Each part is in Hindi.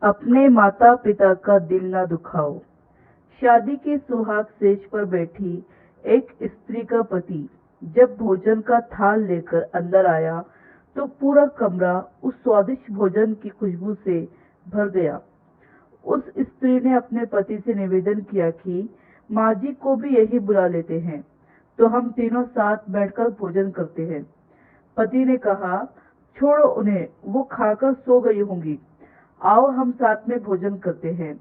अपने माता पिता का दिल ना दुखाओ। शादी के सुहाग सेज पर बैठी एक स्त्री का पति जब भोजन का थाल लेकर अंदर आया तो पूरा कमरा उस स्वादिष्ट भोजन की खुशबू से भर गया। उस स्त्री ने अपने पति से निवेदन किया कि माँ जी को भी यही बुला लेते हैं तो हम तीनों साथ बैठकर भोजन करते हैं। पति ने कहा, छोड़ो उन्हें, वो खाकर सो गई होंगी, आओ हम साथ में भोजन करते हैं।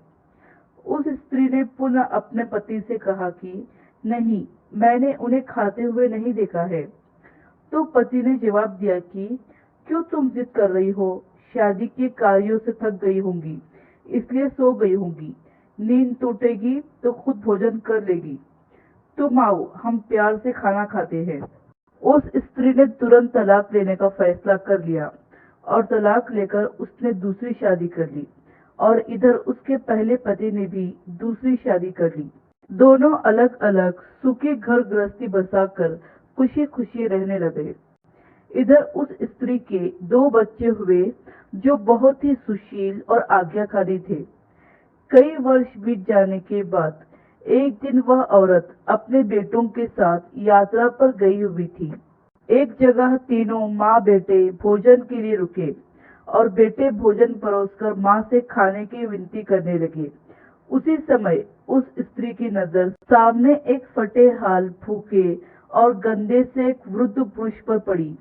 उस स्त्री ने पुनः अपने पति से कहा कि नहीं, मैंने उन्हें खाते हुए नहीं देखा है। तो पति ने जवाब दिया कि क्यों तुम जिद कर रही हो, शादी के कार्यों से थक गई होंगी इसलिए सो गई होंगी, नींद टूटेगी तो खुद भोजन कर लेगी, तुम आओ हम प्यार से खाना खाते हैं। उस स्त्री ने तुरंत तलाक लेने का फैसला कर लिया और तलाक लेकर उसने दूसरी शादी कर ली और इधर उसके पहले पति ने भी दूसरी शादी कर ली। दोनों अलग अलग सुखी घर गृहस्थी बसाकर खुशी खुशी रहने लगे। इधर उस स्त्री के 2 बच्चे हुए जो बहुत ही सुशील और आज्ञाकारी थे। कई वर्ष बीत जाने के बाद एक दिन वह औरत अपने बेटों के साथ यात्रा पर गई हुई थी। एक जगह तीनों माँ बेटे भोजन के लिए रुके और बेटे भोजन परोसकर माँ से खाने की विनती करने लगे। उसी समय उस स्त्री की नजर सामने एक फटे हाल, भूखे और गंदे से एक वृद्ध पुरुष पर पड़ी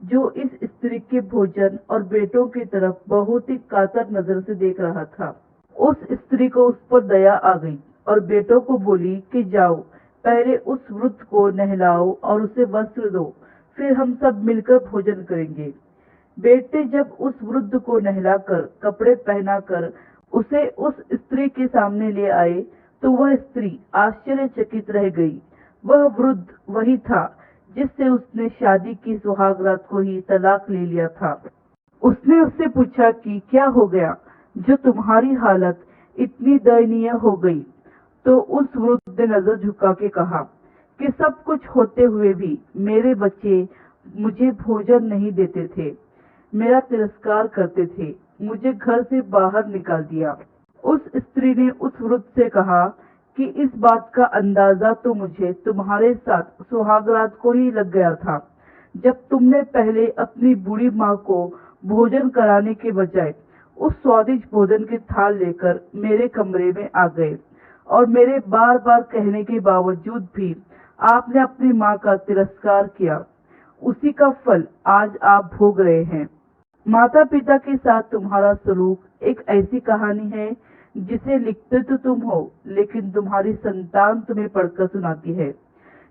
जो इस स्त्री के भोजन और बेटों की तरफ बहुत ही कातर नजर से देख रहा था। उस स्त्री को उस पर दया आ गई और बेटों को बोली कि जाओ, पहले उस वृद्ध को नहलाओ और उसे वस्त्र दो, फिर हम सब मिलकर भोजन करेंगे। बेटे जब उस वृद्ध को नहलाकर कपड़े पहनाकर उसे उस स्त्री के सामने ले आए तो वह स्त्री आश्चर्यचकित रह गई। वह वृद्ध वही था जिससे उसने शादी की सुहाग रात को ही तलाक ले लिया था। उसने उससे पूछा कि क्या हो गया जो तुम्हारी हालत इतनी दयनीय हो गई। तो उस वृद्ध ने नजर झुका के कहा कि सब कुछ होते हुए भी मेरे बच्चे मुझे भोजन नहीं देते थे, मेरा तिरस्कार करते थे, मुझे घर से बाहर निकाल दिया। उस स्त्री ने उस वृद्ध से कहा कि इस बात का अंदाजा तो मुझे तुम्हारे साथ सुहागरात को ही लग गया था, जब तुमने पहले अपनी बूढ़ी माँ को भोजन कराने के बजाय उस स्वादिष्ट भोजन की थाल लेकर मेरे कमरे में आ गए और मेरे बार बार कहने के बावजूद भी आपने अपनी माँ का तिरस्कार किया। उसी का फल आज आप भोग रहे हैं। माता पिता के साथ तुम्हारा सलूक एक ऐसी कहानी है जिसे लिखते तो तुम हो लेकिन तुम्हारी संतान तुम्हें पढ़कर सुनाती है।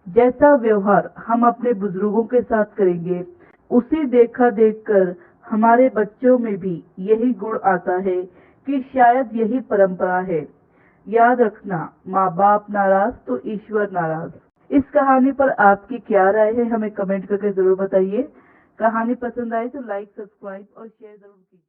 जैसा व्यवहार हम अपने बुजुर्गों के साथ करेंगे उसे देखा देखकर हमारे बच्चों में भी यही गुण आता है कि शायद यही परंपरा है। याद रखना, माँ बाप नाराज तो ईश्वर नाराज। इस कहानी पर आपकी क्या राय है हमें कमेंट करके जरूर बताइए। कहानी पसंद आए तो लाइक, सब्सक्राइब और शेयर जरूर कीजिए।